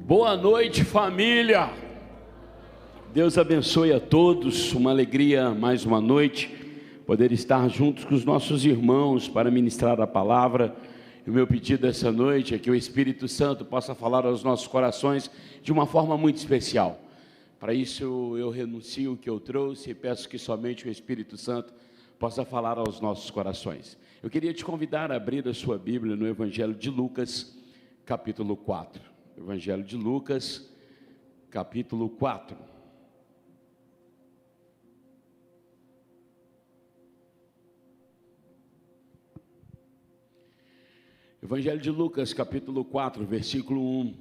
Boa noite, família. Deus abençoe a todos. Uma alegria mais uma noite poder estar juntos com os nossos irmãos para ministrar a palavra. E o meu pedido essa noite é que o Espírito Santo possa falar aos nossos corações de uma forma muito especial. Para isso eu renuncio o que eu trouxe e peço que somente o Espírito Santo possa falar aos nossos corações. Eu queria te convidar a abrir a sua Bíblia no Evangelho de Lucas, capítulo 4. Evangelho de Lucas, capítulo 4. Evangelho de Lucas, capítulo 4, versículo 1.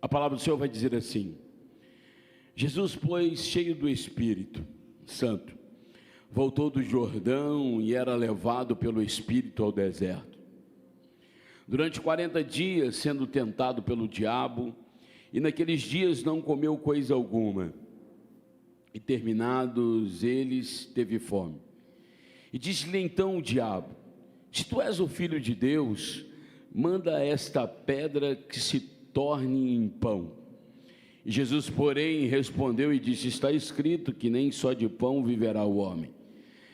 A palavra do Senhor vai dizer assim: Jesus, pois, cheio do Espírito Santo, voltou do Jordão e era levado pelo Espírito ao deserto. Durante 40 dias, sendo tentado pelo diabo, e naqueles dias não comeu coisa alguma. E terminados eles, teve fome. E disse-lhe então o diabo: se tu és o Filho de Deus, manda esta pedra que se torne em pão. E Jesus, porém, respondeu e disse: está escrito que nem só de pão viverá o homem.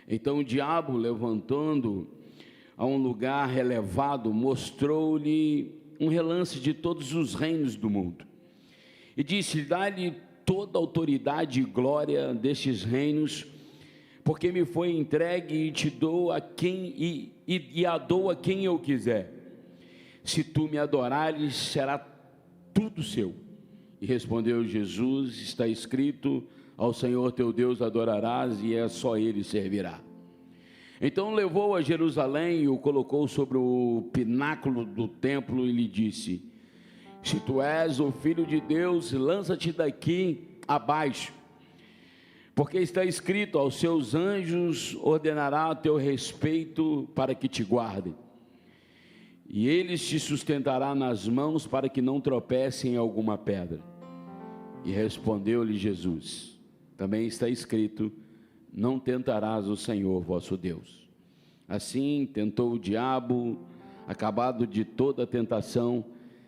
Então o diabo, levantando a um lugar elevado, mostrou-lhe um relance de todos os reinos do mundo. E disse: dá-lhe toda a autoridade e glória destes reinos, porque me foi entregue e te dou a quem e a dou a quem eu quiser. Se tu me adorares, será tudo seu. E respondeu Jesus: está escrito, ao Senhor teu Deus adorarás e é só ele servirá. Então levou a Jerusalém e o colocou sobre o pináculo do templo e lhe disse: se tu és o Filho de Deus, lança-te daqui abaixo, porque está escrito, aos seus anjos ordenará a teu respeito para que te guardem, e eles te sustentará nas mãos para que não tropecem em alguma pedra. E respondeu-lhe Jesus: também está escrito, não tentarás o Senhor vosso Deus. Assim tentou o diabo, acabado de toda a tentação,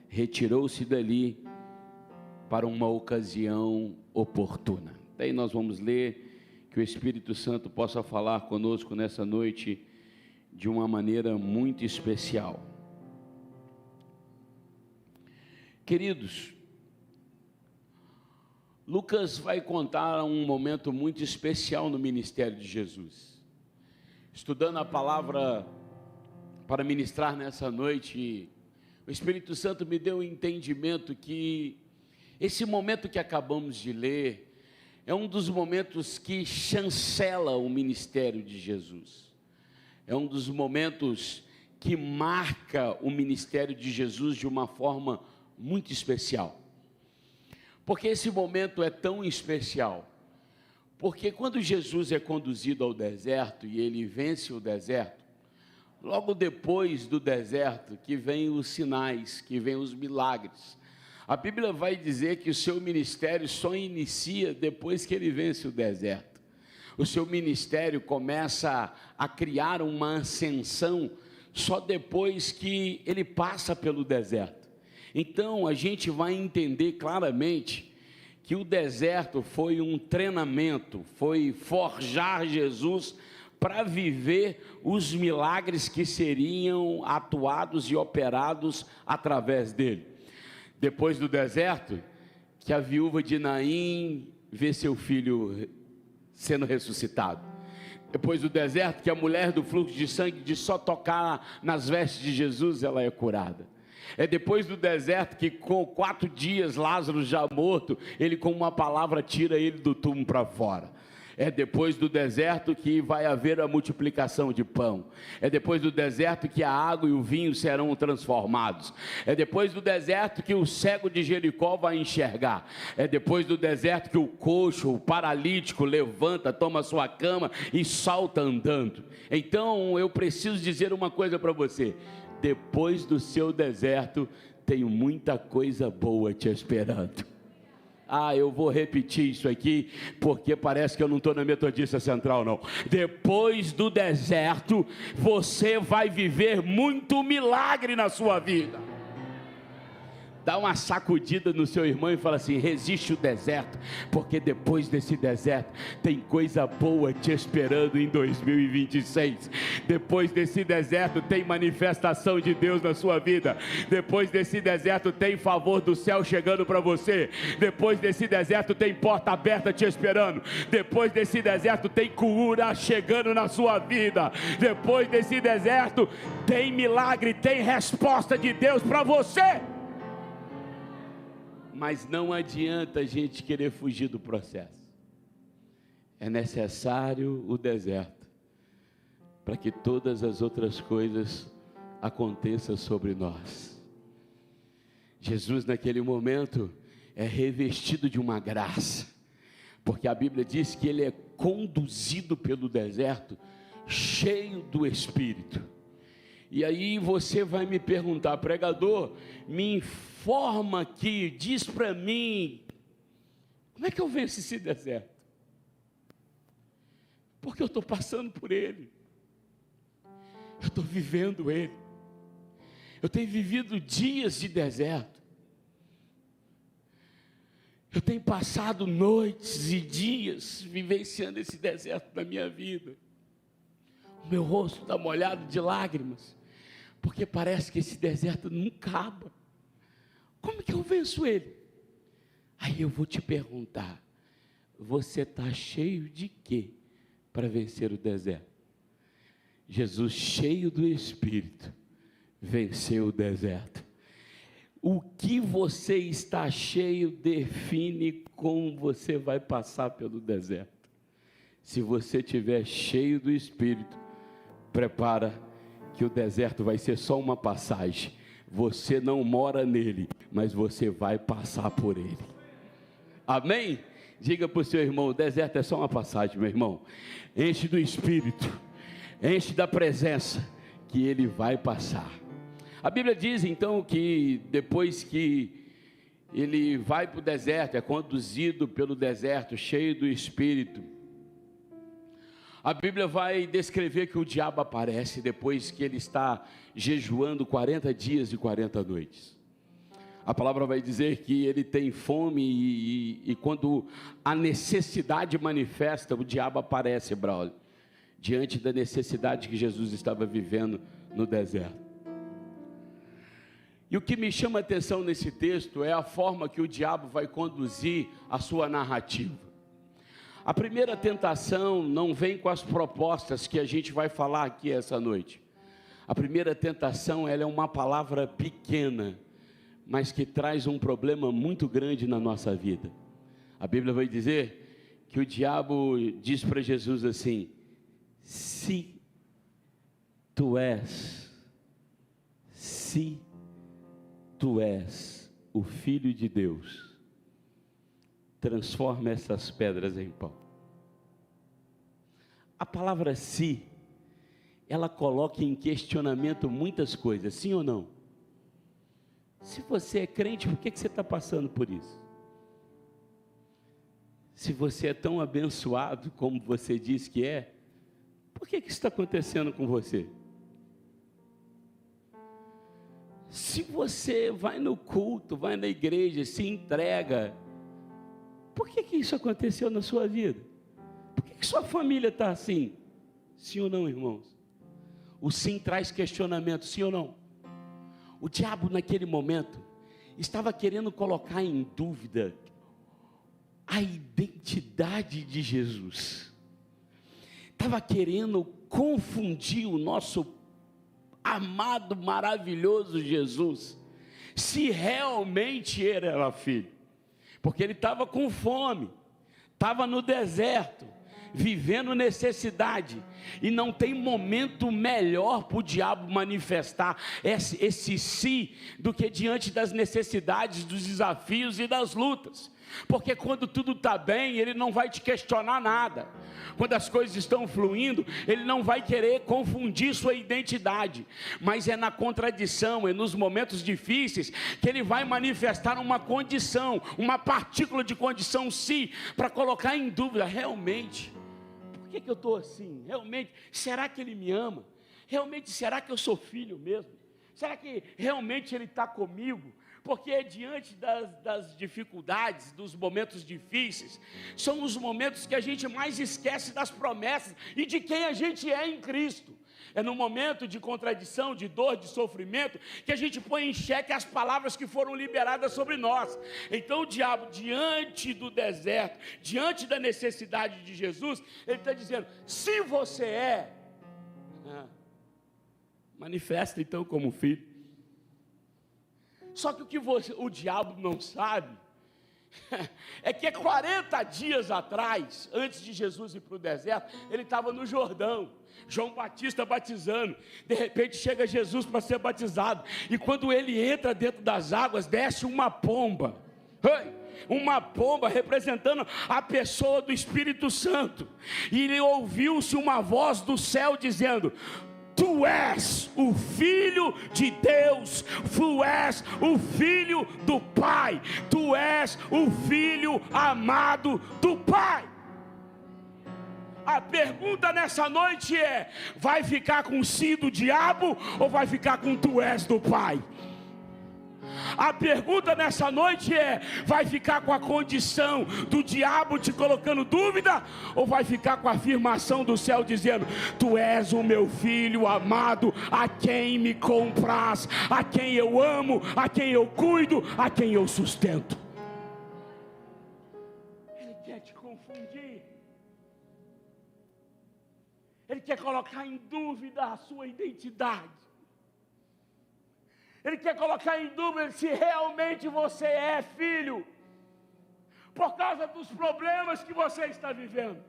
retirou-se dali para uma ocasião oportuna. Daí nós vamos ler, que o Espírito Santo possa falar conosco nessa noite de uma maneira muito especial. Queridos, Lucas vai contar um momento muito especial no ministério de Jesus. Estudando a palavra para ministrar nessa noite, o Espírito Santo me deu um entendimento que esse momento que acabamos de ler é um dos momentos que chancela o ministério de Jesus. É um dos momentos que marca o ministério de Jesus de uma forma muito especial. Porque esse momento é tão especial, porque quando Jesus é conduzido ao deserto e ele vence o deserto, logo depois do deserto que vem os sinais, que vem os milagres. A Bíblia vai dizer que o seu ministério só inicia depois que ele vence o deserto. O seu ministério começa a criar uma ascensão só depois que ele passa pelo deserto. Então a gente vai entender claramente que o deserto foi um treinamento, foi forjar Jesus para viver os milagres que seriam atuados e operados através dele. Depois do deserto, que a viúva de Naim vê seu filho sendo ressuscitado. Depois do deserto, que a mulher do fluxo de sangue, de só tocar nas vestes de Jesus, ela é curada. É depois do deserto que com 4 dias Lázaro já morto, ele com uma palavra tira ele do túmulo para fora. É depois do deserto que vai haver a multiplicação de pão. É depois do deserto que a água e o vinho serão transformados. É depois do deserto que o cego de Jericó vai enxergar. É depois do deserto que o coxo, o paralítico levanta, toma sua cama e salta andando. Então eu preciso dizer uma coisa para você: depois do seu deserto, tem muita coisa boa te esperando. Eu vou repetir isso aqui, porque parece que eu não estou na Metodista Central, não. Depois do deserto, você vai viver muito milagre na sua vida. Dá uma sacudida no seu irmão e fala assim: resiste o deserto, porque depois desse deserto tem coisa boa te esperando em 2026. Depois desse deserto tem manifestação de Deus na sua vida. Depois desse deserto tem favor do céu chegando para você. Depois desse deserto tem porta aberta te esperando. Depois desse deserto tem cura chegando na sua vida. Depois desse deserto tem milagre, tem resposta de Deus para você. Mas não adianta a gente querer fugir do processo. É necessário o deserto para que todas as outras coisas aconteçam sobre nós. Jesus, naquele momento, é revestido de uma graça, porque a Bíblia diz que ele é conduzido pelo deserto, cheio do Espírito. E aí você vai me perguntar: pregador, me informa aqui, diz para mim, como é que eu venço esse deserto? Porque eu estou passando por ele, eu estou vivendo ele, eu tenho vivido dias de deserto, eu tenho passado noites e dias vivenciando esse deserto na minha vida. O meu rosto está molhado de lágrimas, porque parece que esse deserto não acaba. Como que eu venço ele? Aí eu vou te perguntar: você está cheio de quê para vencer o deserto? Jesus, cheio do Espírito, venceu o deserto. O que você está cheio define como você vai passar pelo deserto. Se você estiver cheio do Espírito, prepara que o deserto vai ser só uma passagem. Você não mora nele, mas você vai passar por ele. Amém? Diga para o seu irmão: o deserto é só uma passagem, meu irmão. Enche do Espírito, enche da presença, que ele vai passar. A Bíblia diz então que depois que ele vai para o deserto, é conduzido pelo deserto, cheio do Espírito, a Bíblia vai descrever que o diabo aparece depois que ele está jejuando 40 dias e 40 noites. A palavra vai dizer que ele tem fome e quando a necessidade manifesta, o diabo aparece, Braulio, diante da necessidade que Jesus estava vivendo no deserto. E o que me chama a atenção nesse texto é a forma que o diabo vai conduzir a sua narrativa. A primeira tentação não vem com as propostas que a gente vai falar aqui essa noite. A primeira tentação, ela é uma palavra pequena, mas que traz um problema muito grande na nossa vida. A Bíblia vai dizer que o diabo diz para Jesus assim: se tu és o Filho de Deus, transforma essas pedras em pão. A palavra "se", ela coloca em questionamento muitas coisas, sim ou não? Se você é crente, por que você está passando por isso? Se você é tão abençoado como você diz que é, por que isso está acontecendo com você? Se você vai no culto, vai na igreja, se entrega, por que isso aconteceu na sua vida? Por que sua família está assim? Sim ou não, irmãos? O sim traz questionamento, sim ou não? O diabo naquele momento estava querendo colocar em dúvida a identidade de Jesus. Estava querendo confundir o nosso amado, maravilhoso Jesus, se realmente ele era filho. Porque ele estava com fome, estava no deserto, vivendo necessidade, e não tem momento melhor para o diabo manifestar esse si, do que diante das necessidades, dos desafios e das lutas. Porque quando tudo está bem, ele não vai te questionar nada. Quando as coisas estão fluindo, ele não vai querer confundir sua identidade. Mas é na contradição, é nos momentos difíceis que ele vai manifestar uma condição, uma partícula de condição sim, para colocar em dúvida: realmente, por que eu estou assim? Realmente, será que ele me ama? Realmente, será que eu sou filho mesmo? Será que realmente ele está comigo? Porque diante das dificuldades, dos momentos difíceis, são os momentos que a gente mais esquece das promessas e de quem a gente é em Cristo. É no momento de contradição, de dor, de sofrimento, que a gente põe em xeque as palavras que foram liberadas sobre nós. Então o diabo, diante do deserto, diante da necessidade de Jesus, ele está dizendo: se você é, manifesta então como filho. Só que o diabo não sabe é que 40 dias atrás, antes de Jesus ir para o deserto, ele estava no Jordão, João Batista batizando. De repente chega Jesus para ser batizado, e quando ele entra dentro das águas, desce uma pomba. Uma pomba representando a pessoa do Espírito Santo, e ouviu-se uma voz do céu dizendo: tu és o Filho de Deus, tu és o Filho do Pai, tu és o Filho amado do Pai. A pergunta nessa noite é: vai ficar com o sim do diabo ou vai ficar com tu és do Pai? A pergunta nessa noite é: vai ficar com a condição do diabo te colocando dúvida, ou vai ficar com a afirmação do céu dizendo: tu és o meu filho amado, a quem me compraz, a quem eu amo, a quem eu cuido, a quem eu sustento? Ele quer te confundir, ele quer colocar em dúvida a sua identidade. Ele quer colocar em dúvida se realmente você é filho, por causa dos problemas que você está vivendo.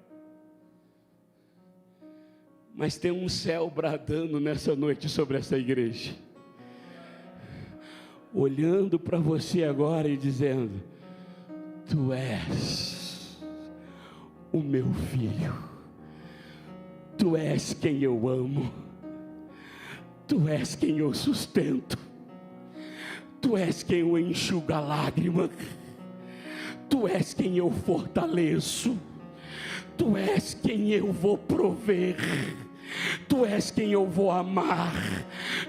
Mas tem um céu bradando nessa noite sobre essa igreja, olhando para você agora e dizendo: tu és o meu filho, tu és quem eu amo, tu és quem eu sustento, tu és quem eu enxugo a lágrima, tu és quem eu fortaleço, tu és quem eu vou prover, tu és quem eu vou amar,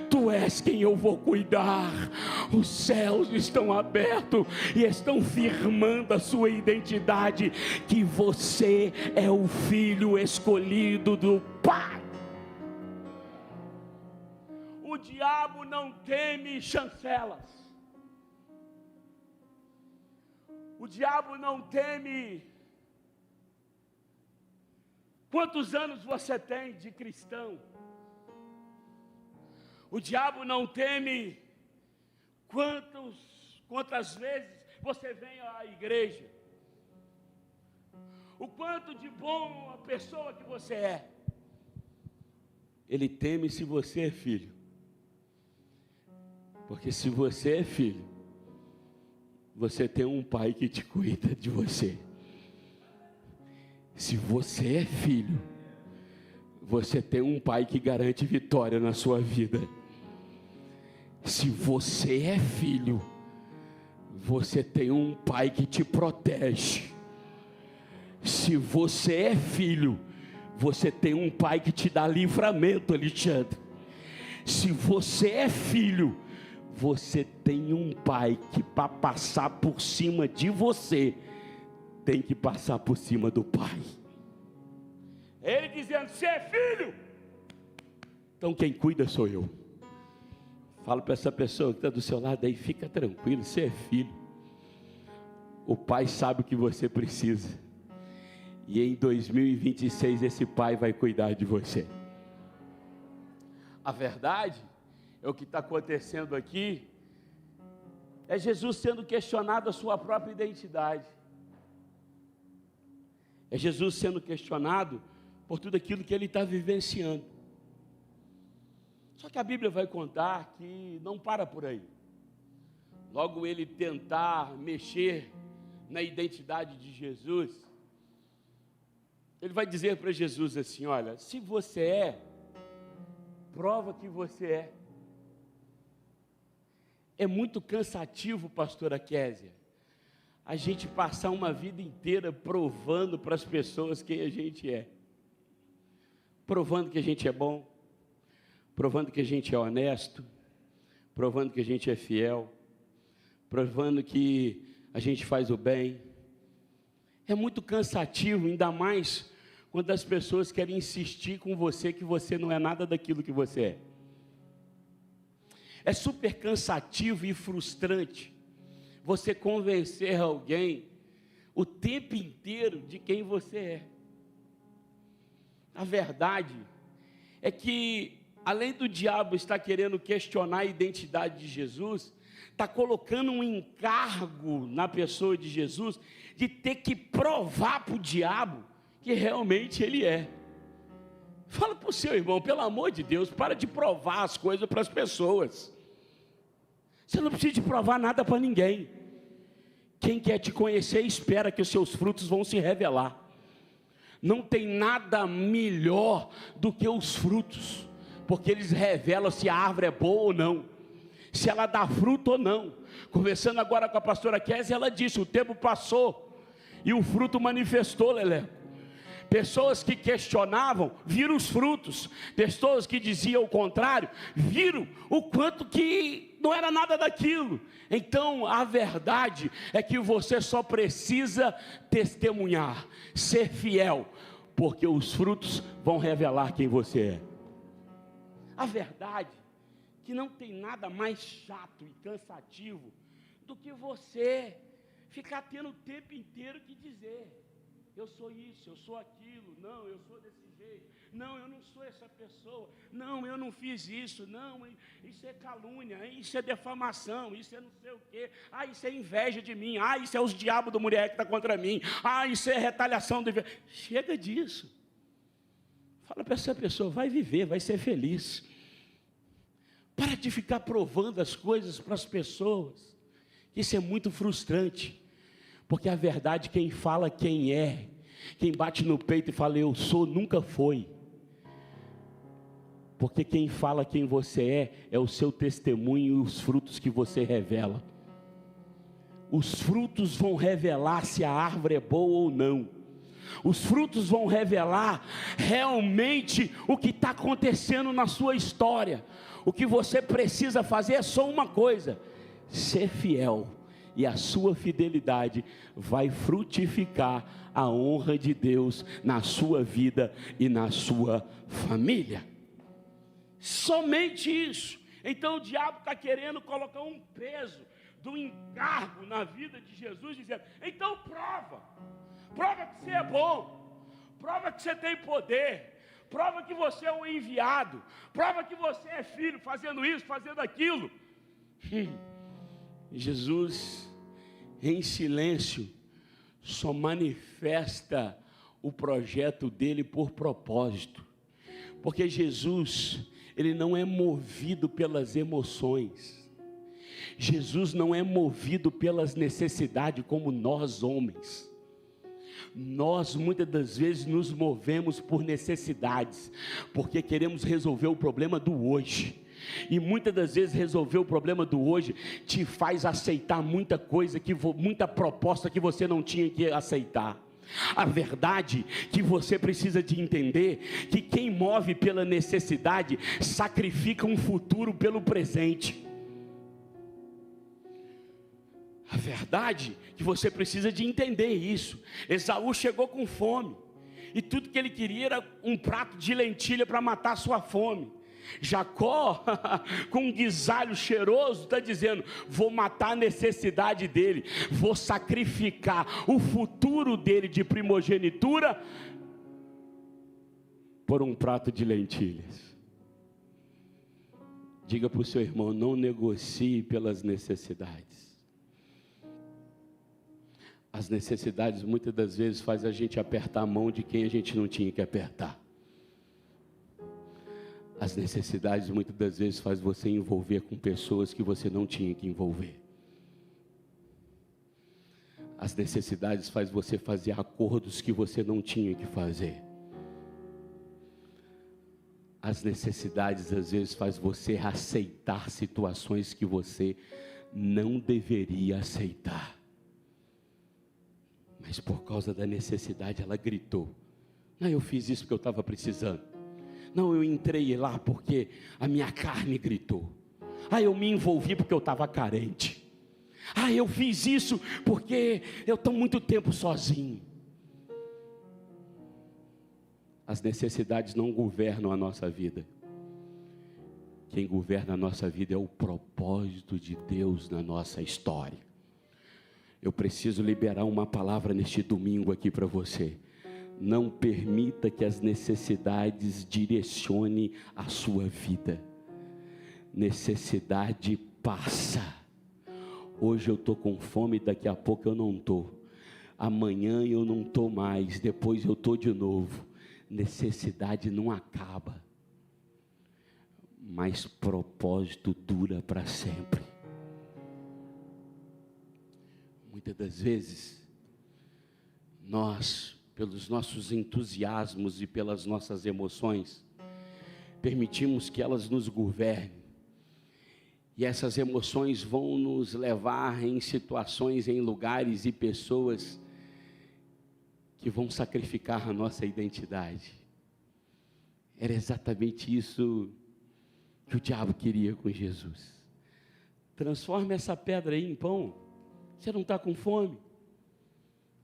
tu és quem eu vou cuidar. Os céus estão abertos e estão firmando a sua identidade, que você é o filho escolhido do Pai. O diabo não teme chancelas. O diabo não teme quantos anos você tem de cristão. O diabo não teme quantas vezes você vem à igreja, o quanto de bom a pessoa que você é. Ele teme se você é filho, porque se você é filho, você tem um pai que te cuida de você. Se você é filho, você tem um pai que garante vitória na sua vida. Se você é filho, você tem um pai que te protege. Se você é filho, você tem um pai que te dá livramento, Alexandre. Se você é filho, você tem um pai que, para passar por cima de você, tem que passar por cima do pai. Ele dizendo: você é filho, então quem cuida sou eu. Fala para essa pessoa que está do seu lado aí: fica tranquilo, você é filho. O pai sabe o que você precisa, e em 2026 esse pai vai cuidar de você. A verdade é o que está acontecendo aqui, é Jesus sendo questionado a sua própria identidade. É Jesus sendo questionado por tudo aquilo que ele está vivenciando. Só que a Bíblia vai contar que não para por aí. Logo ele tentar mexer na identidade de Jesus, ele vai dizer para Jesus assim: olha, se você é, prova que você é. É muito cansativo, pastora Késia, a gente passar uma vida inteira provando para as pessoas quem a gente é. Provando que a gente é bom, provando que a gente é honesto, provando que a gente é fiel, provando que a gente faz o bem. É muito cansativo, ainda mais quando as pessoas querem insistir com você que você não é nada daquilo que você é. É super cansativo e frustrante você convencer alguém o tempo inteiro de quem você é. A verdade é que, além do diabo estar querendo questionar a identidade de Jesus, está colocando um encargo na pessoa de Jesus de ter que provar para o diabo que realmente ele é. Fala para o seu irmão, pelo amor de Deus, para de provar as coisas para as pessoas. Você não precisa de provar nada para ninguém. Quem quer te conhecer espera que os seus frutos vão se revelar. Não tem nada melhor do que os frutos, porque eles revelam se a árvore é boa ou não, se ela dá fruto ou não. Conversando agora com a pastora Kézia, ela disse, o tempo passou e o fruto manifestou, Leleco. Pessoas que questionavam, viram os frutos. Pessoas que diziam o contrário, viram o quanto que não era nada daquilo. Então, a verdade é que você só precisa testemunhar, ser fiel, porque os frutos vão revelar quem você é. A verdade é que não tem nada mais chato e cansativo do que você ficar tendo o tempo inteiro que dizer: eu sou isso, eu sou aquilo, não, eu sou desse jeito, não, eu não sou essa pessoa, não, eu não fiz isso, não, isso é calúnia, isso é defamação, isso é não sei o quê, isso é inveja de mim, isso é os diabos do mulher que está contra mim, isso é retaliação do... Chega disso. Fala para essa pessoa, vai viver, vai ser feliz. Para de ficar provando as coisas para as pessoas. Isso é muito frustrante. Porque a verdade, quem fala quem é, quem bate no peito e fala eu sou, nunca foi. Porque quem fala quem você é o seu testemunho e os frutos que você revela. Os frutos vão revelar se a árvore é boa ou não. Os frutos vão revelar realmente o que está acontecendo na sua história. O que você precisa fazer é só uma coisa: ser fiel. E a sua fidelidade vai frutificar a honra de Deus na sua vida e na sua família. Somente isso. Então o diabo está querendo colocar um peso do encargo na vida de Jesus, dizendo: então prova que você é bom, prova que você tem poder, prova que você é um enviado, prova que você é filho, fazendo isso, fazendo aquilo. Jesus, em silêncio, só manifesta o projeto dele por propósito, porque Jesus, ele não é movido pelas emoções, Jesus não é movido pelas necessidades como nós homens. Nós muitas das vezes nos movemos por necessidades, porque queremos resolver o problema do hoje. E muitas das vezes resolver o problema do hoje te faz aceitar muita coisa, muita proposta que você não tinha que aceitar. A verdade que você precisa de entender, que quem move pela necessidade, sacrifica um futuro pelo presente. A verdade que você precisa de entender isso. Esaú chegou com fome, e tudo que ele queria era um prato de lentilha para matar a sua fome. Jacó, com um guisalho cheiroso, está dizendo: vou matar a necessidade dele, vou sacrificar o futuro dele de primogenitura por um prato de lentilhas. Diga para o seu irmão: não negocie pelas necessidades. As necessidades muitas das vezes fazem a gente apertar a mão de quem a gente não tinha que apertar. As necessidades muitas das vezes fazem você envolver com pessoas que você não tinha que envolver. As necessidades fazem você fazer acordos que você não tinha que fazer. As necessidades às vezes fazem você aceitar situações que você não deveria aceitar. Mas por causa da necessidade ela gritou: não, eu fiz isso porque eu estava precisando. Não, eu entrei lá porque a minha carne gritou. Eu me envolvi porque eu estava carente. Eu fiz isso porque eu estou muito tempo sozinho. As necessidades não governam a nossa vida. Quem governa a nossa vida é o propósito de Deus na nossa história. Eu preciso liberar uma palavra neste domingo aqui para você. Não permita que as necessidades direcionem a sua vida. Necessidade passa. Hoje eu estou com fome, daqui a pouco eu não estou. Amanhã eu não estou mais, depois eu estou de novo. Necessidade não acaba, mas propósito dura para sempre. Muitas das vezes, nós, pelos nossos entusiasmos e pelas nossas emoções, permitimos que elas nos governem. E essas emoções vão nos levar em situações, em lugares e pessoas que vão sacrificar a nossa identidade. Era exatamente isso que o diabo queria com Jesus. Transforma essa pedra aí em pão. Você não está com fome?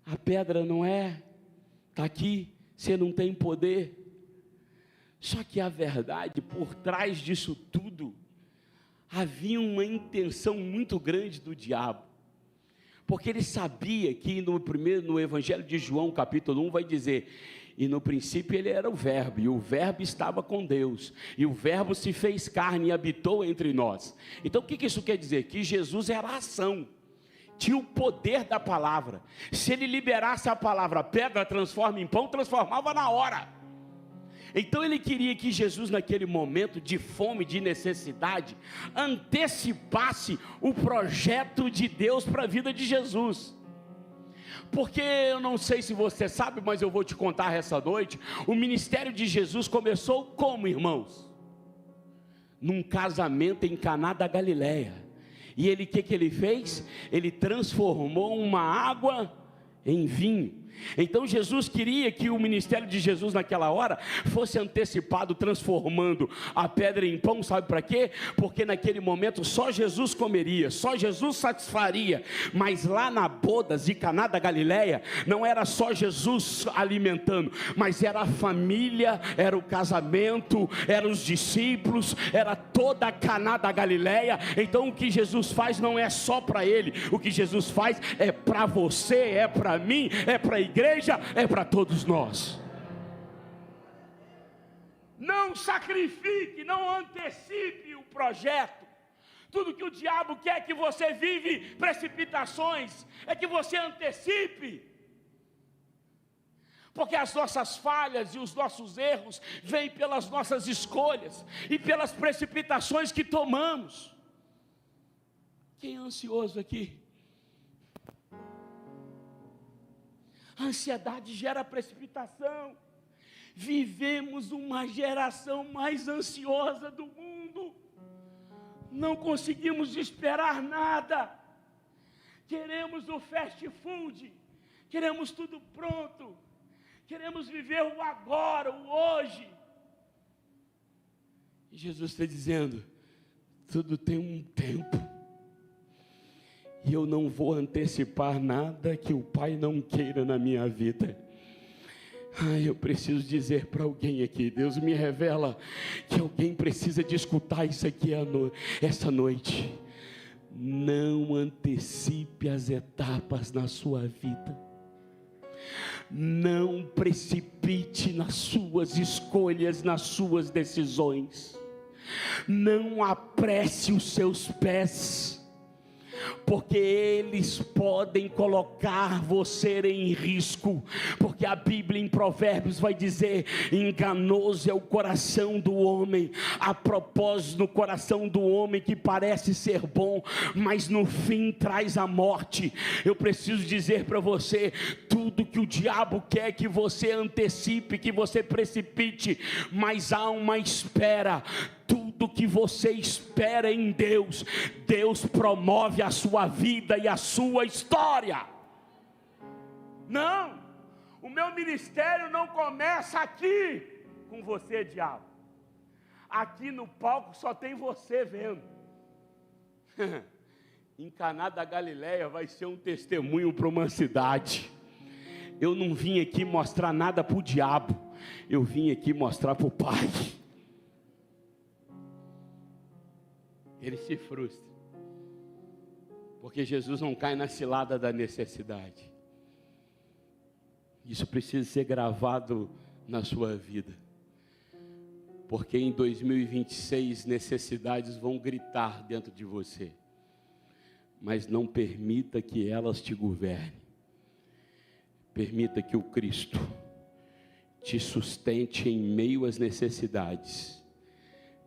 A pedra não está aqui, você não tem poder. Só que a verdade, por trás disso tudo, havia uma intenção muito grande do diabo, porque ele sabia que no Evangelho de João, capítulo 1, vai dizer: e no princípio ele era o verbo, e o verbo estava com Deus, e o verbo se fez carne e habitou entre nós. Então o que isso quer dizer? Que Jesus era a ação, tinha o poder da palavra. Se ele liberasse a palavra, pedra transforma em pão, transformava na hora. Então ele queria que Jesus, naquele momento de fome, de necessidade, antecipasse o projeto de Deus para a vida de Jesus. Porque eu não sei se você sabe, mas eu vou te contar essa noite. O ministério de Jesus começou como, irmãos? Num casamento em Caná da Galileia. E ele, o que ele fez? Ele transformou uma água em vinho. Então Jesus queria que o ministério de Jesus naquela hora fosse antecipado, transformando a pedra em pão. Sabe para quê? Porque naquele momento só Jesus comeria, só Jesus satisfaria. Mas lá na boda de Caná da Galileia, não era só Jesus alimentando, mas era a família, era o casamento, eram os discípulos, era toda a Caná da Galileia. Então o que Jesus faz não é só para ele, o que Jesus faz é para você, é para mim, é para a igreja, é para todos nós. Não sacrifique, não antecipe o projeto. Tudo que o diabo quer é que você vive precipitações, é que você antecipe. Porque as nossas falhas e os nossos erros vêm pelas nossas escolhas e pelas precipitações que tomamos. Quem é ansioso aqui? A ansiedade gera precipitação. Vivemos uma geração mais ansiosa do mundo. Não conseguimos esperar nada. Queremos o fast food. Queremos tudo pronto. Queremos viver o agora, o hoje. E Jesus está dizendo: tudo tem um tempo. E eu não vou antecipar nada que o Pai não queira na minha vida. Eu preciso dizer para alguém aqui, Deus me revela que alguém precisa de escutar isso aqui essa noite. Não antecipe as etapas na sua vida. Não precipite nas suas escolhas, nas suas decisões. Não apresse os seus pés, porque eles podem colocar você em risco. Porque a Bíblia em Provérbios vai dizer: enganoso é o coração do homem. Há propósito no coração do homem que parece ser bom, mas no fim traz a morte. Eu preciso dizer para você: tudo que o diabo quer é que você antecipe, que você precipite, mas há uma espera. Tudo que você espera em Deus, Deus promove a sua vida e a sua história. Não, o meu ministério não começa aqui com você, diabo. Aqui no palco só tem você vendo. em Caná da Galileia vai ser um testemunho para uma cidade. Eu não vim aqui mostrar nada para o diabo, eu vim aqui mostrar para o Pai. Ele se frustra, porque Jesus não cai na cilada da necessidade. Isso precisa ser gravado na sua vida, porque em 2026 necessidades vão gritar dentro de você, mas não permita que elas te governem. Permita que o Cristo te sustente em meio às necessidades,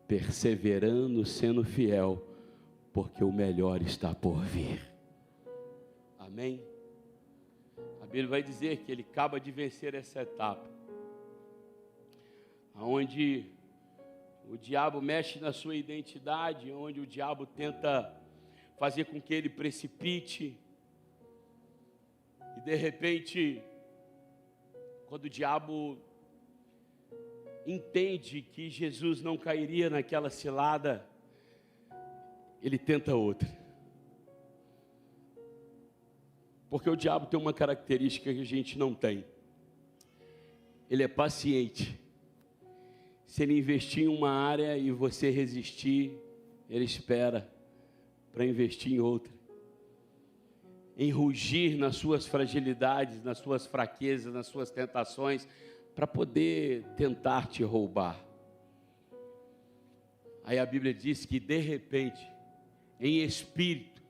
perseverando, sendo fiel, porque o melhor está por vir. Amém? A Bíblia vai dizer que ele acaba de vencer essa etapa, onde o diabo mexe na sua identidade, onde o diabo tenta fazer com que ele precipite, e de repente, quando o diabo entende que Jesus não cairia naquela cilada, ele tenta outra. Porque o diabo tem uma característica que a gente não tem. Ele é paciente. Se ele investir em uma área e você resistir, ele espera para investir em outra. Em rugir nas suas fragilidades, nas suas fraquezas, nas suas tentações, para poder tentar te roubar. Aí a Bíblia diz que de repente, em espírito,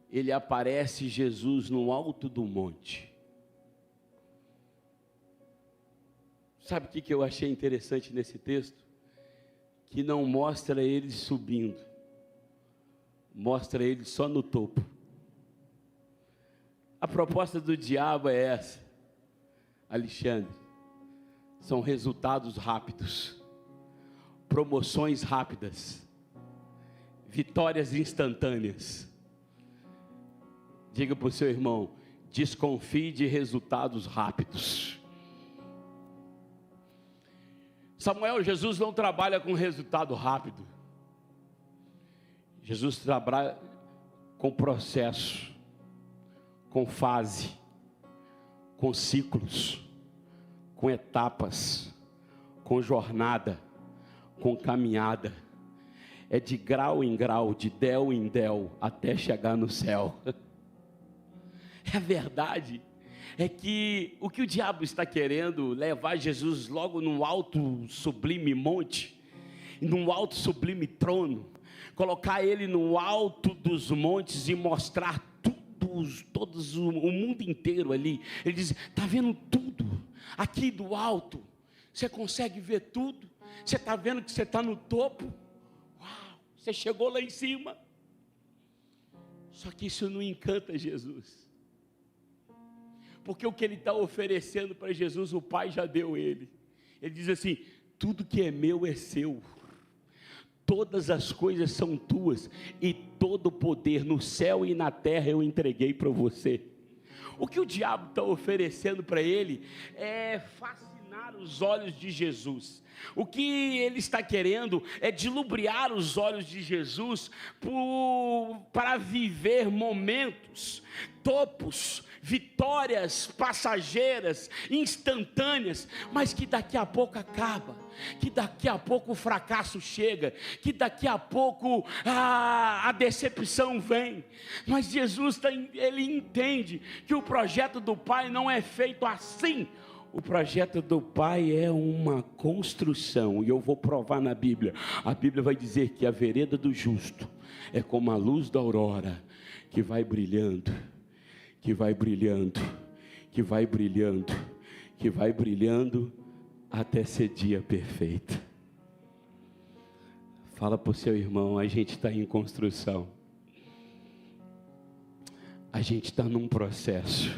ele aparece Jesus no alto do monte. Sabe o que eu achei interessante nesse texto? Que não mostra ele subindo, mostra ele só no topo. A proposta do diabo é essa, Alexandre, são resultados rápidos, promoções rápidas, vitórias instantâneas. Diga para o seu irmão, desconfie de resultados rápidos. Samuel, Jesus não trabalha com resultado rápido, Jesus trabalha com processo, com fase, com ciclos, com etapas, com jornada, com caminhada. É de grau em grau, de del em del, até chegar no céu. É a verdade. É que o diabo está querendo levar Jesus logo num alto sublime monte, num alto sublime trono, colocar ele no alto dos montes e mostrar todos o mundo inteiro ali. Ele diz, está vendo tudo aqui do alto, você consegue ver tudo, você está vendo que você está no topo, uau, você chegou lá em cima. Só que isso não encanta Jesus, porque o que ele está oferecendo para Jesus, o Pai já deu ele. Ele diz assim, tudo que é meu é seu, todas as coisas são tuas, e todo o poder no céu e na terra eu entreguei para você. O que o diabo está oferecendo para ele é fascinar os olhos de Jesus. O que ele está querendo é dilubriar os olhos de Jesus para viver momentos, topos, vitórias passageiras, instantâneas, mas que daqui a pouco acaba, que daqui a pouco o fracasso chega, que daqui a pouco a decepção vem. Mas Jesus ele entende que o projeto do Pai não é feito assim. O projeto do Pai é uma construção, e eu vou provar na Bíblia. A Bíblia vai dizer que a vereda do justo é como a luz da aurora, que vai brilhando, que vai brilhando, que vai brilhando, que vai brilhando, até ser dia perfeito. Fala para o seu irmão, a gente está em construção, a gente está num processo.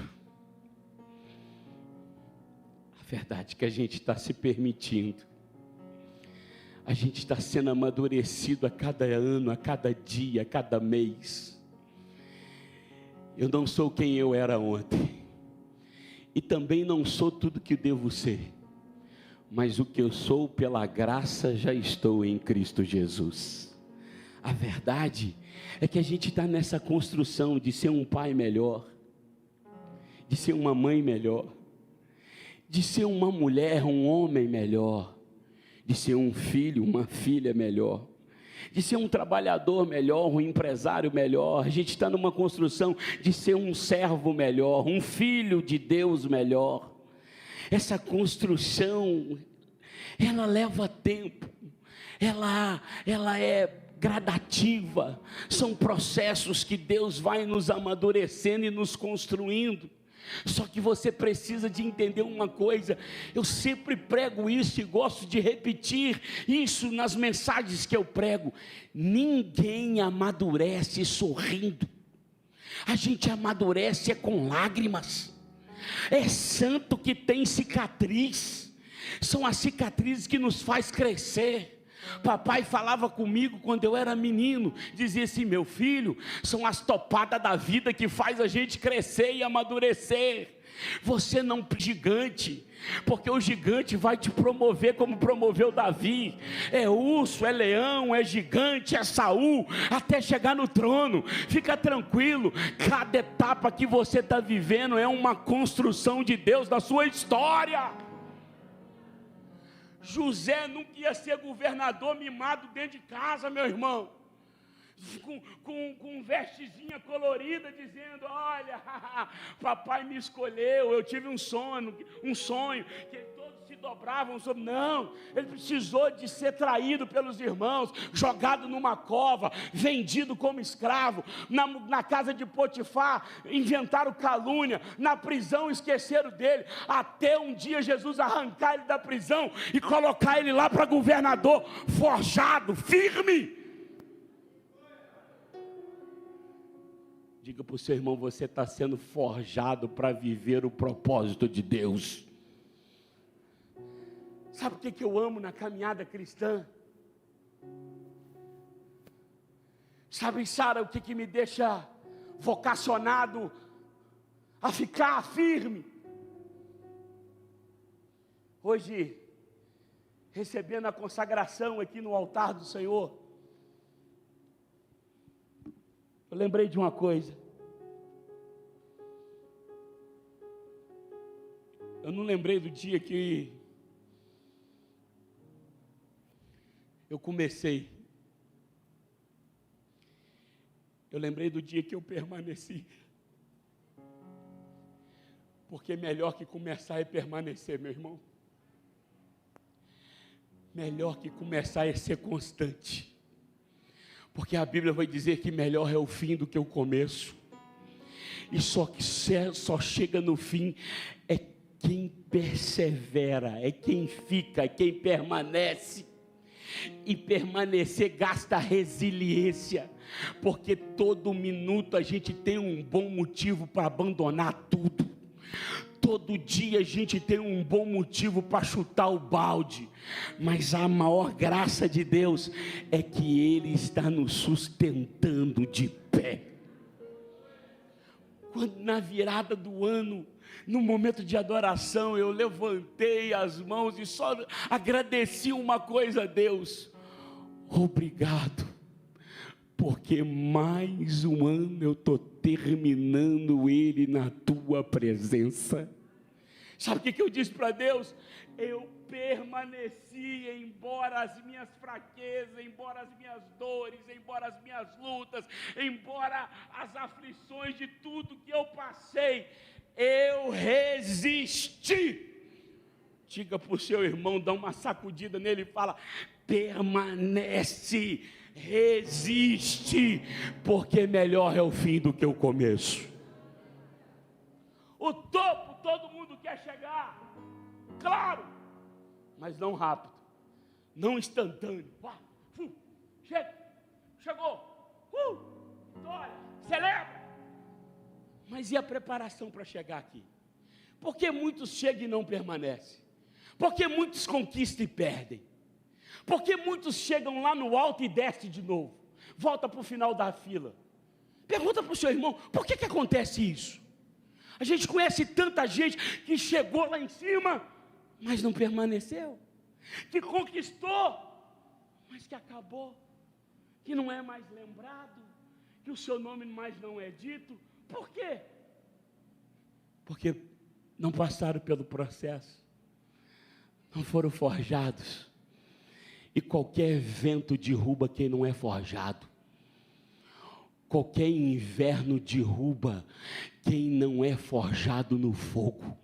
A verdade é que a gente está se permitindo, a gente está sendo amadurecido a cada ano, a cada dia, a cada mês. Eu não sou quem eu era ontem, e também não sou tudo que devo ser, mas o que eu sou pela graça já estou em Cristo Jesus. A verdade é que a gente está nessa construção de ser um pai melhor, de ser uma mãe melhor, de ser uma mulher, um homem melhor, de ser um filho, uma filha melhor, de ser um trabalhador melhor, um empresário melhor. A gente está numa construção de ser um servo melhor, um filho de Deus melhor. Essa construção, ela leva tempo, ela é gradativa, são processos que Deus vai nos amadurecendo e nos construindo. Só que você precisa de entender uma coisa, eu sempre prego isso e gosto de repetir isso nas mensagens que eu prego: ninguém amadurece sorrindo, a gente amadurece com lágrimas. É santo que tem cicatriz, são as cicatrizes que nos faz crescer. Papai falava comigo quando eu era menino, dizia assim: meu filho, são as topadas da vida que faz a gente crescer e amadurecer. Você não é gigante, porque o gigante vai te promover como promoveu Davi. É urso, é leão, é gigante, é Saul, até chegar no trono. Fica tranquilo, cada etapa que você está vivendo é uma construção de Deus na sua história. José nunca ia ser governador mimado dentro de casa, meu irmão, com vestezinha colorida, dizendo: olha, papai me escolheu, eu tive um sonho que todos se dobravam sobre. Não, ele precisou de ser traído pelos irmãos, jogado numa cova, vendido como escravo, na casa de Potifar inventaram calúnia, na prisão esqueceram dele, até um dia Jesus arrancar ele da prisão e colocar ele lá para governador, forjado, firme. Diga para o seu irmão: você está sendo forjado para viver o propósito de Deus. Sabe o que eu amo na caminhada cristã? Sabe, Sara, o que me deixa vocacionado a ficar firme? Hoje, recebendo a consagração aqui no altar do Senhor, eu lembrei de uma coisa. Eu não lembrei do dia que eu comecei. Eu lembrei do dia que eu permaneci. Porque melhor que começar é permanecer, meu irmão. Melhor que começar é ser constante. Porque a Bíblia vai dizer que melhor é o fim do que o começo. E só chega no fim é quem persevera, é quem fica, é quem permanece. E permanecer gasta resiliência, porque todo minuto a gente tem um bom motivo para abandonar tudo. Todo dia a gente tem um bom motivo para chutar o balde, mas a maior graça de Deus é que Ele está nos sustentando de pé. Quando na virada do ano, no momento de adoração, eu levantei as mãos e só agradeci uma coisa a Deus: obrigado, porque mais um ano eu estou terminando ele na tua presença. Sabe o que eu disse para Deus? Eu permaneci, embora as minhas fraquezas, embora as minhas dores, embora as minhas lutas, embora as aflições de tudo que eu passei, eu resisti. Diga para o seu irmão, dá uma sacudida nele e fala: permanece, resiste, porque melhor é o fim do que o começo. O topo todo mundo quer chegar, claro, mas não rápido, não instantâneo. Chegou, vitória, celebra. Mas e a preparação para chegar aqui? Porque muitos chegam e não permanecem, porque muitos conquistam e perdem, porque muitos chegam lá no alto e descem de novo, volta para o final da fila. Pergunta para o seu irmão: por que acontece isso? A gente conhece tanta gente que chegou lá em cima, mas não permaneceu, que conquistou, mas que acabou, que não é mais lembrado, que o seu nome mais não é dito. Por quê? Porque não passaram pelo processo, não foram forjados. E qualquer vento derruba quem não é forjado. Qualquer inverno derruba quem não é forjado no fogo.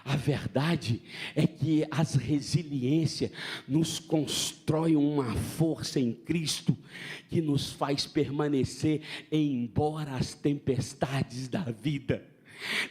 A verdade é que as resiliências nos constroem uma força em Cristo que nos faz permanecer embora as tempestades da vida,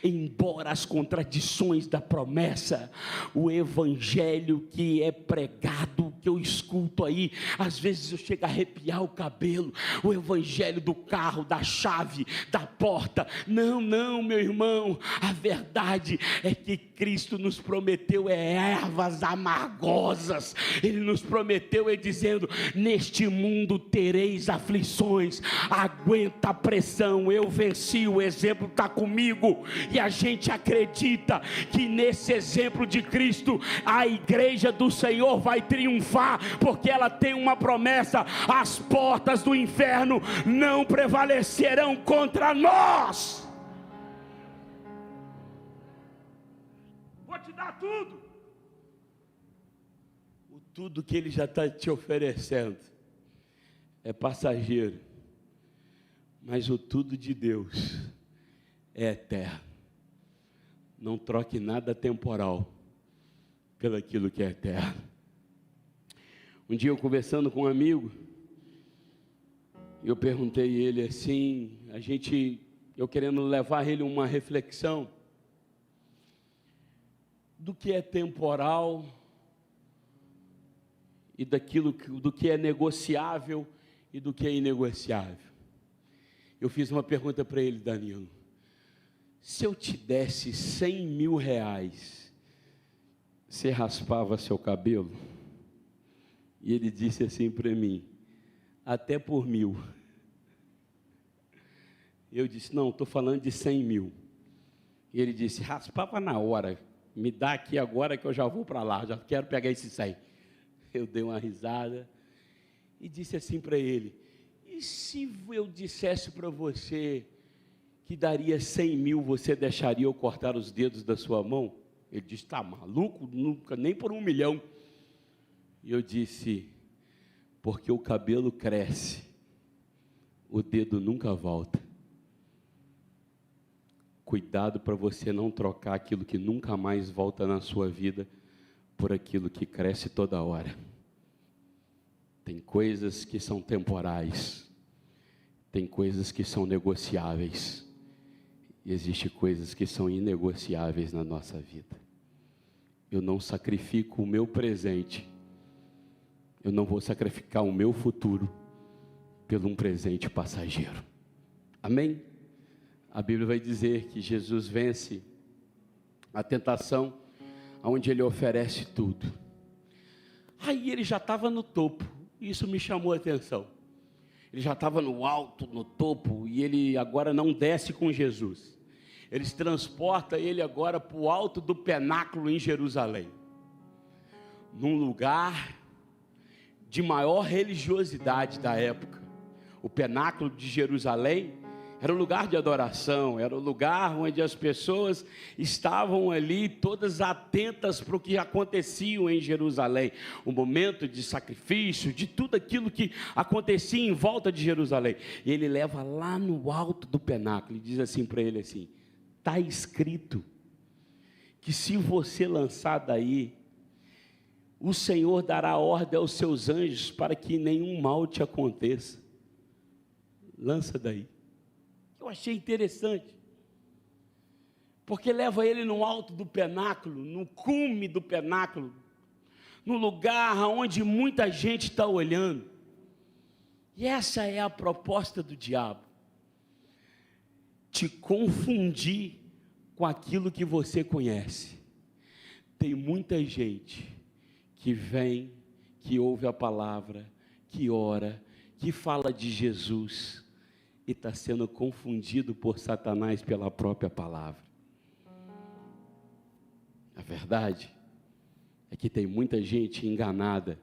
embora as contradições da promessa. O evangelho que é pregado, que eu escuto aí, às vezes eu chego a arrepiar o cabelo, o evangelho do carro, da chave, da porta. Não, meu irmão, a verdade é que Cristo nos prometeu ervas amargosas. Ele nos prometeu dizendo: neste mundo tereis aflições, aguenta a pressão, eu venci, o exemplo está comigo. E a gente acredita que nesse exemplo de Cristo, a igreja do Senhor vai triunfar, porque ela tem uma promessa: as portas do inferno não prevalecerão contra nós. Vou te dar tudo. O tudo que Ele já está te oferecendo é passageiro, mas o tudo de Deus é eterno. Não troque nada temporal pelo aquilo que é eterno. Um dia eu conversando com um amigo, eu perguntei a ele assim, eu querendo levar ele uma reflexão do que é temporal e do que é negociável e do que é inegociável. Eu fiz uma pergunta para ele: Danilo, se eu te desse 100 mil reais, você raspava seu cabelo? E ele disse assim para mim: até por 1.000. Eu disse: não, estou falando de 100 mil. E ele disse: raspava na hora, me dá aqui agora que eu já vou para lá, já quero pegar esse 100. Eu dei uma risada e disse assim para ele: e se eu dissesse para você que daria 100 mil, você deixaria eu cortar os dedos da sua mão? Ele disse: está maluco? Nunca, nem por 1 milhão. E eu disse: porque o cabelo cresce, o dedo nunca volta. Cuidado para você não trocar aquilo que nunca mais volta na sua vida por aquilo que cresce toda hora. Tem coisas que são temporais, tem coisas que são negociáveis, e existem coisas que são inegociáveis na nossa vida. Eu não sacrifico o meu presente, eu não vou sacrificar o meu futuro por um presente passageiro. Amém? A Bíblia vai dizer que Jesus vence a tentação, onde Ele oferece tudo. Aí ele já estava no topo, isso me chamou a atenção. Ele já estava no alto, no topo, e ele agora não desce com Jesus. Eles transportam ele agora para o alto do penáculo em Jerusalém, num lugar de maior religiosidade da época. O penáculo de Jerusalém era um lugar de adoração, era um lugar onde as pessoas estavam ali todas atentas para o que acontecia em Jerusalém, o momento de sacrifício, de tudo aquilo que acontecia em volta de Jerusalém. E ele leva lá no alto do penáculo e diz assim para ele assim: está escrito que se você lançar daí, o Senhor dará ordem aos seus anjos para que nenhum mal te aconteça. Lança daí. Eu achei interessante, porque leva ele no alto do penáculo, no cume do penáculo, no lugar onde muita gente está olhando. E essa é a proposta do diabo: te confundir com aquilo que você conhece. Tem muita gente que vem, que ouve a palavra, que ora, que fala de Jesus, e está sendo confundido por Satanás pela própria palavra. A verdade é que tem muita gente enganada,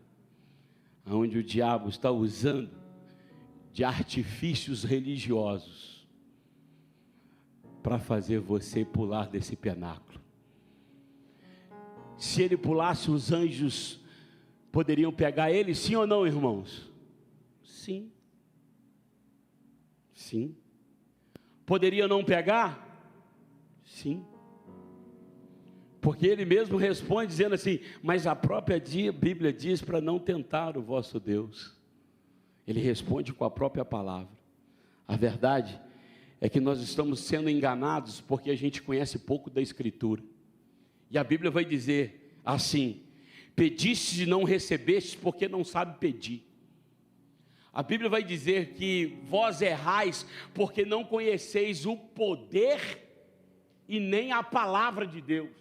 onde o diabo está usando de artifícios religiosos para fazer você pular desse pináculo. Se ele pulasse, os anjos poderiam pegar ele, sim ou não, irmãos? Sim. Sim. Poderia não pegar? Sim. Porque ele mesmo responde dizendo assim, mas a própria Bíblia diz para não tentar o vosso Deus. Ele responde com a própria palavra. A verdade é que nós estamos sendo enganados porque a gente conhece pouco da Escritura. E a Bíblia vai dizer assim, pedistes e não recebestes porque não sabe pedir. A Bíblia vai dizer que vós errais porque não conheceis o poder e nem a palavra de Deus.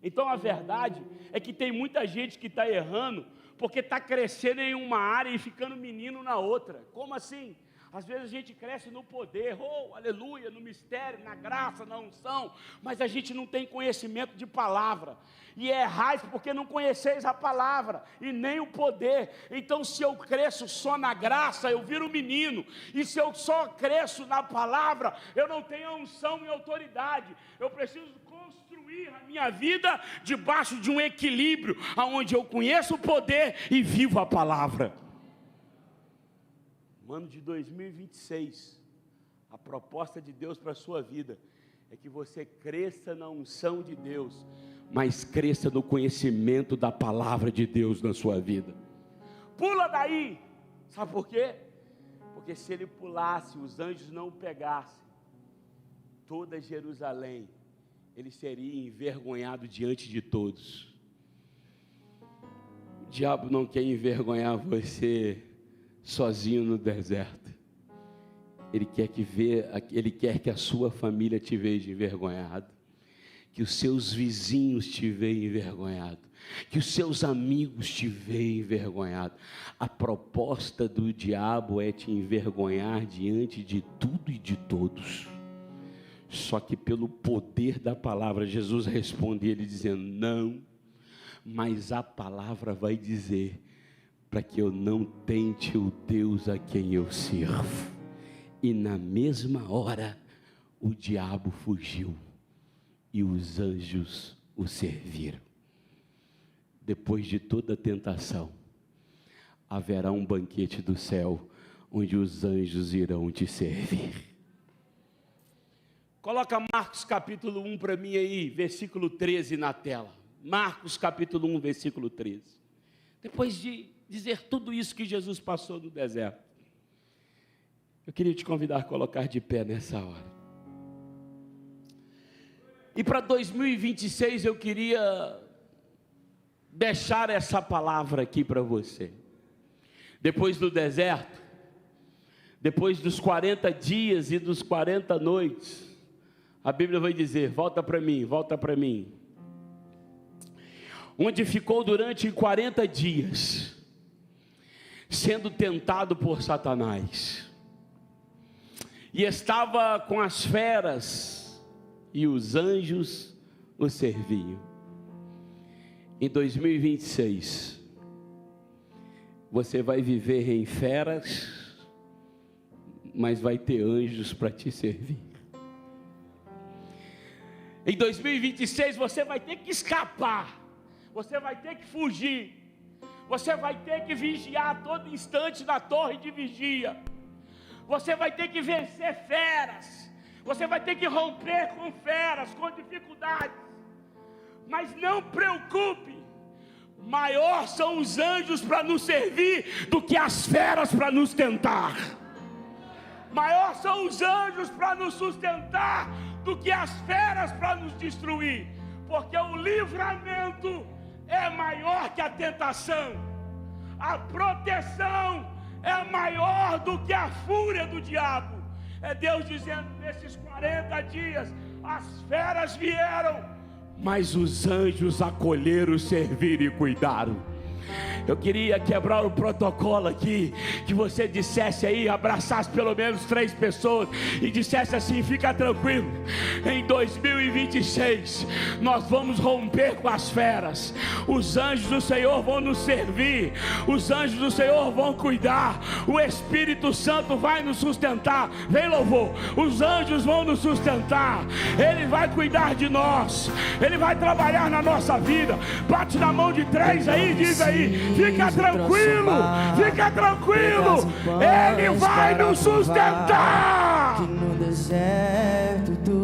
Então a verdade é que tem muita gente que está errando porque está crescendo em uma área e ficando menino na outra. Como assim? Às vezes a gente cresce no poder, oh, aleluia, no mistério, na graça, na unção, mas a gente não tem conhecimento de palavra. E errais porque não conheceis a palavra e nem o poder. Então se eu cresço só na graça, eu viro menino. E se eu só cresço na palavra, eu não tenho unção e autoridade. Eu preciso construir a minha vida debaixo de um equilíbrio, onde eu conheço o poder e vivo a palavra. No ano de 2026, a proposta de Deus para a sua vida é que você cresça na unção de Deus, mas cresça no conhecimento da palavra de Deus na sua vida. Pula daí! Sabe por quê? Porque se ele pulasse, os anjos não o pegassem, toda Jerusalém, ele seria envergonhado diante de todos. O diabo não quer envergonhar você sozinho no deserto. Ele quer que a sua família te veja envergonhado, que os seus vizinhos te vejam envergonhado, que os seus amigos te vejam envergonhado. A proposta do diabo é te envergonhar diante de tudo e de todos. Só que pelo poder da palavra, Jesus responde ele dizendo, não, mas a palavra vai dizer, para que eu não tente o Deus a quem eu sirvo. E na mesma hora, o diabo fugiu, e os anjos o serviram. Depois de toda a tentação, haverá um banquete do céu, onde os anjos irão te servir. Coloca Marcos capítulo 1 para mim aí, versículo 13 na tela. Marcos capítulo 1, versículo 13. Depois de dizer tudo isso que Jesus passou no deserto, eu queria te convidar a colocar de pé nessa hora. E para 2026 eu queria deixar essa palavra aqui para você. Depois do deserto, depois dos 40 dias e dos 40 noites, a Bíblia vai dizer, volta para mim, onde ficou durante 40 dias, sendo tentado por Satanás, e estava com as feras, e os anjos o serviam. Em 2026, você vai viver em feras, mas vai ter anjos para te servir. Em 2026 você vai ter que escapar, você vai ter que fugir, você vai ter que vigiar a todo instante na torre de vigia, você vai ter que vencer feras, você vai ter que romper com feras, com dificuldades, mas não preocupe, maior são os anjos para nos servir do que as feras para nos tentar. Maior são os anjos para nos sustentar do que as feras para nos destruir, porque o livramento é maior que a tentação, a proteção é maior do que a fúria do diabo. É Deus dizendo, nesses 40 dias, as feras vieram, mas os anjos acolheram, serviram e cuidaram. Eu queria quebrar o protocolo aqui, que você dissesse aí, abraçasse pelo menos 3 pessoas e dissesse assim, fica tranquilo, Em 2026, nós vamos romper com as feras. Os anjos do Senhor vão nos servir, os anjos do Senhor vão cuidar, o Espírito Santo vai nos sustentar. Vem louvor, os anjos vão nos sustentar, Ele vai cuidar de nós, Ele vai trabalhar na nossa vida. Bate na mão de 3 aí, diz aí, fica tranquilo, fica tranquilo, Ele vai nos sustentar. Que no deserto tu